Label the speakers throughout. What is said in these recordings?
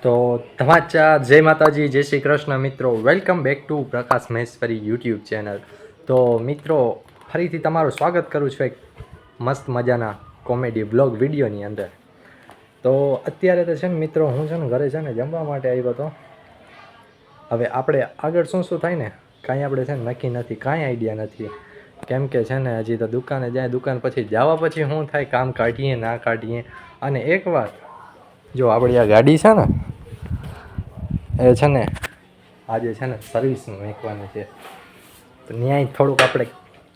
Speaker 1: તો ધમાચા જય માતાજી, જય શ્રી કૃષ્ણ મિત્રો. Welcome back to Prakash Maheshwari YouTube channel. તો મિત્રો ફરીથી તમારું સ્વાગત કરું છું એક મસ્ત મજાના કોમેડી બ્લોગ વિડીયોની અંદર. તો અત્યારે તો છે ને મિત્રો હું છે ને ઘરે છે ને જમવા માટે આવ્યો હતો. હવે આપણે આગળ શું શું થાય ને કાંઈ આપણે છે ને નક્કી નથી, કાંઈ આઈડિયા નથી. કેમ કે છે ને હજી તો દુકાને જાય, દુકાન પછી જવા પછી શું થાય, કામ કાઢીએ ના કાઢીએ. અને એક વાત, જો આપણી આ ગાડી છે ને એ છે ને આજે છે ને સર્વિસમાં મૂકવાની છે. તો ન્યાય થોડુંક આપણે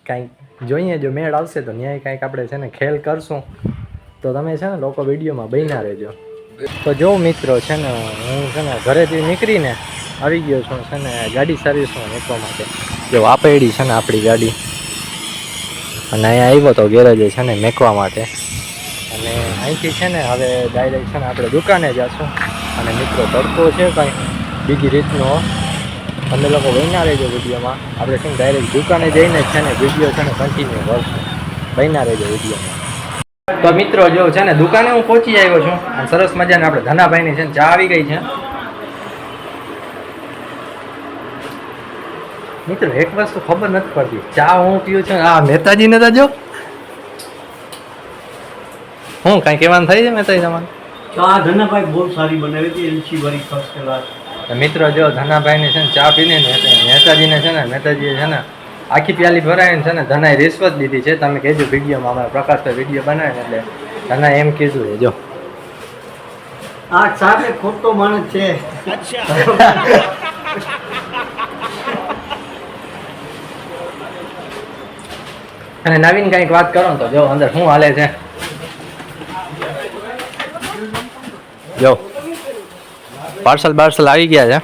Speaker 1: કાંઈક જોઈએ, જો મેળ આવશે તો ન્યાય કાંઈક આપણે છે ને ખેલ કરશું. તો તમે છે ને લોકો વિડીયોમાં બન્યા રહેજો. તો જો મિત્રો છે ને હું છે ને ઘરેથી નીકળીને આવી ગયો છું છે ને ગાડી સર્વિસમાં મૂકવા માટે. જો આ પડી છે ને આપણી ગાડી, અને અહીંયા આવ્યો તો ગેરેજે છે ને મૂકવા માટે. અને અહીંથી છે ને હવે ડાયરેક્ટ છે ને આપણે દુકાને જઈશું. અને મિત્રો તડકો છે કાંઈ બીજી રીતનો, તમે લોકો બન્યા રહેજો વિડીયોમાં. આપણે છે ને ડાયરેક્ટ દુકાને જઈને છે ને વિડીયો છે ને કન્ટિન્યુ કરશું. બન્યા રહેજો વિડીયોમાં. તો મિત્રો જો છે ને દુકાને હું પહોંચી આવ્યો છું. અને સરસ મજાને આપણે ધનાભાઈની છે ને ચા આવી ગઈ છે. મિત્રો એક વસ્તુ ખબર નથી પડતી, ચા હું પીવું છું, આ મહેતાજી નતા જો હું કાંઈ કહેવાનું થાય છે મહેતાજી તમારે?
Speaker 2: ચા ધનાભાઈ બહુ સારી બનાવી હતી, એલચી વાળી ફર્સ્ટ ક્લાસ.
Speaker 1: મિત્રો જો ધનાભાઈને છે ને ચા પીને મહેતાજીને છે ને મહેતાજીએ છે ને આખી પ્યાલી ભરાવીને છે ને ધનાએ રિશ્વત દીધી છે. તમે કહેજો વિડીયોમાં, અમારા પ્રકાશભાઈ વિડીયો બનાવે ને એટલે ધનાએ એમ કીધું છે. જો
Speaker 2: આ સાથે ખોટો માણસ છે.
Speaker 1: અને નવીન કંઈક વાત કરો તો જો અંદર શું હાલે છે. જો પાર્સલ આવી ગયા છે.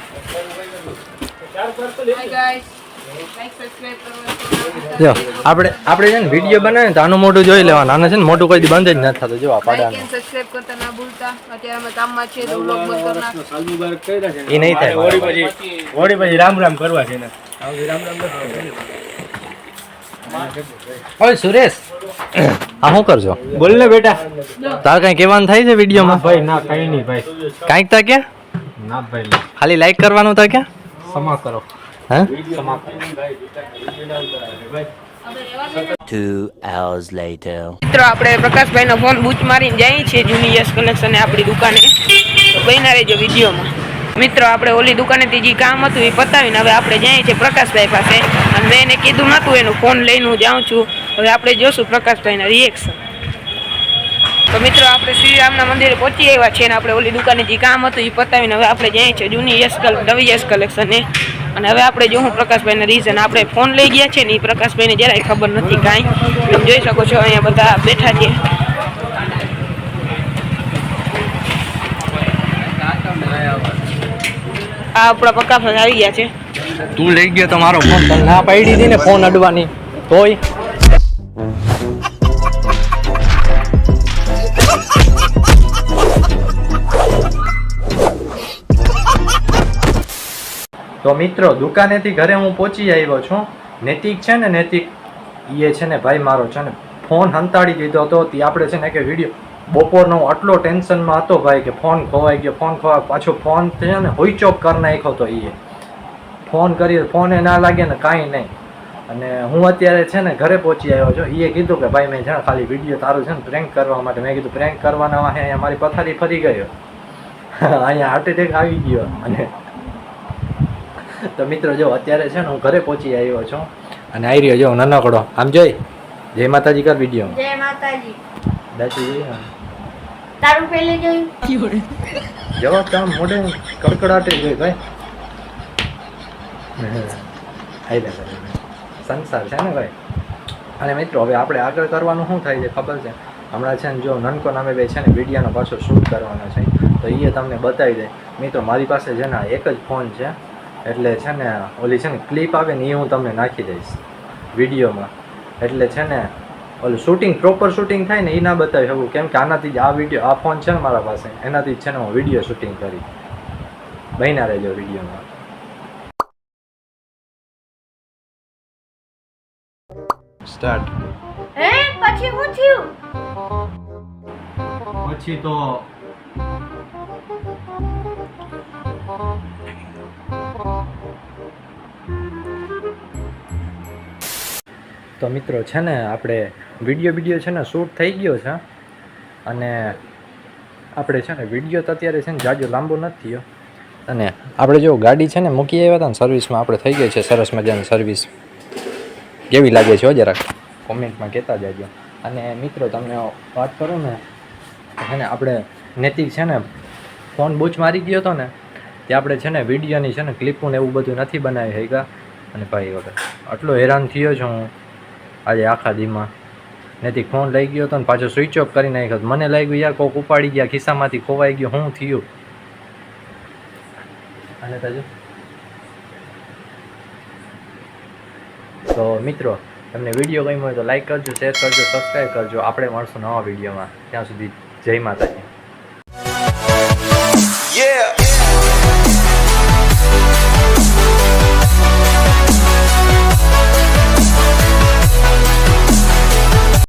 Speaker 1: જો આપણે છે ને વિડીયો બનાવે તો આનું મોઢું જોઈ લેવાનું. આને છે ને મોઢું કોઈ દી બંધ જ ન થતું. જો આ પાડાનું
Speaker 3: સબસ્ક્રાઇબ કરતા ના ભૂલતા. અત્યારે અમે કામમાં છીએ તો વ્લોગ બંધ કરના.
Speaker 2: સાલુ બાર કર્યા છે
Speaker 1: એ નહીં થાય.
Speaker 2: હોળી પછી રામ રામ કરવા છે ને. રામ રામ
Speaker 1: ઓય સુરેશ, હા શું કરજો?
Speaker 2: બોલ ને બેટા.
Speaker 1: તાર કઈ કહેવાનું થાય છે વિડીયોમાં?
Speaker 2: ભાઈ ના કઈ નહીં ભાઈ.
Speaker 1: કાંઈક તા કે
Speaker 2: ના ભાઈ
Speaker 1: ખાલી લાઈક કરવાનું તા કે
Speaker 2: ક્ષમા કરો.
Speaker 1: હા
Speaker 4: 2 hours later.
Speaker 3: મિત્રો આપણે પ્રકાશભાઈ નો ફોન બૂચ મારીને જઈએ છીએ જૂની યસ કલેક્શન આપણી દુકાને. તો બન્યા રહેજો વિડીયોમાં. મિત્રો આપણે ઓલી દુકાનેથી જે કામ હતું એ પતાવીને હવે આપણે જઈએ છીએ પ્રકાશભાઈ પાસે. અને મેં એને કીધું નહોતું એનું ફોન લઈને હું જાઉં છું. હવે આપણે જોશું પ્રકાશભાઈના રિએક્શન. તો મિત્રો આપણે શ્રીરામના મંદિરે પહોંચી આવ્યા છીએ. અને આપણે ઓલી દુકાને જે કામ હતું એ પતાવીને હવે આપણે જઈએ છીએ જૂની નવી યસ કલેક્શને. અને હવે આપણે જોવું પ્રકાશભાઈને રીઝન. આપણે ફોન લઈ ગયા છે ને એ પ્રકાશભાઈને જરાય ખબર નથી કાંઈ. તમે જોઈ શકો છો અહીંયા બધા બેઠા છે. આ આપણા પ્રકાશભાઈ આવી ગયા છે.
Speaker 1: તું લઈ ગયો તો મારો ફોન, તને ના પાડી હતી ને ફોન અડવાની તોય. તો મિત્રો દુકાનેથી ઘરે હું પહોંચી આવ્યો છું. નૈતિક છે ને નૈતિક એ છે ને ભાઈ મારો છે ને ફોન હંતાડી દીધો હતો. તે આપણે છે ને કે વિડીયો બપોરનો આટલો ટેન્શનમાં હતો ભાઈ કે ફોન ખોવાઈ ગયો. પાછો ફોન છે ને સ્વિચ ઓફ કરી નાખ્યો હતો. એ ફોન કરીએ ફોને ના લાગે ને કાંઈ નહીં. અને હું અત્યારે છે ને ઘરે પહોંચી આવ્યો છું. એ કીધું કે ભાઈ મેં છે ને ખાલી વિડીયો તારું છે ને પ્રેન્ક કરવા માટે. મેં કીધું પ્રેન્ક કરવાના વાહે અહીંયા મારી પથારી ફરી ગયો, અહીંયા હાર્ટ એટેક આવી ગયો. અને તો મિત્રો જો અત્યારે છે ને હું ઘરે પહોંચી આવ્યો છું. અને આવી રહ્યો જો નાનકડો આમ જોઈ જય માતાજી કર વિડીયો.
Speaker 5: જય માતાજી.
Speaker 1: દાચી જોઈ
Speaker 5: તારું પહેલે જોયું
Speaker 1: જવાબ તો આમ મોઢે કડકડાટે જોઈ ભાઈ. સંસાર છે ને ભાઈ. અને મિત્રો હવે આપણે આગળ કરવાનું શું થાય છે ખબર છે? હમણાં છે ને જો નનકો નામે ભાઈ છે ને વિડીયોનો પાછો શૂટ કરવાનો છે. તો એ તમને બતાવી દે. મિત્રો મારી પાસે છે ને એક જ ફોન છે, એટલે છે ને ઓલી છે ને ક્લિપ આવે ને એ હું તમને નાખી દઈશ વિડીયોમાં. એટલે છે ને ઓલું શૂટિંગ પ્રોપર શૂટિંગ થાય ને એ ના બતાવી શકું. કેમ કે આનાથી જ આ વિડીયો, આ ફોન છે ને મારા પાસે, એનાથી જ છે ને હું વિડીયો શૂટિંગ કરી. બન્યા રહેજો વિડીયોમાં. સ્ટાર્ટ.
Speaker 5: હે પછી હું થયું?
Speaker 1: પછી તો તો મિત્રો છે ને આપણે વિડીયો છે ને શૂટ થઈ ગયો છે અને આપણે છે ને વિડીયો તો અત્યારે છે ને જાજો લાંબો નથી થયો અને આપણે જો ગાડી છે ને મૂકી આવ્યા હતા ને સર્વિસમાં આપણે થઈ ગઈ છે સરસ મજાની સર્વિસ. કેવી લાગે છે જરાક કોમેન્ટમાં કહેતા જાજો. અને મિત્રો તમને વાત કરું ને છે ને આપણે નૈતિક છે ને ફોન બૂચ મારી ગયો હતો ને તે આપણે છે ને વિડીયોની છે ને ક્લિપો ને એવું બધું નથી બનાવી શક્યા. અને ભાઈ વગર આટલો હેરાન થયો છું હું આજે આખા દીમાં. નૈતિક ફોન લઈ ગયો હતો ને પાછો સ્વિચ ઓફ કરી નાખ્યો. મને લાગ્યું યાર કોક ઉપાડી ગયા, ખિસ્સામાંથી ખોવાઈ ગયો, શું થયું. અને તાજો તો મિત્રો તમને વિડીયો ગમ્યો હોય તો લાઈક કરજો, શેર કરજો, સબસ્ક્રાઈબ કરજો. આપણે મળશું નવા વિડીયોમાં. ત્યાં સુધી જય માતાજી.
Speaker 4: Yeah.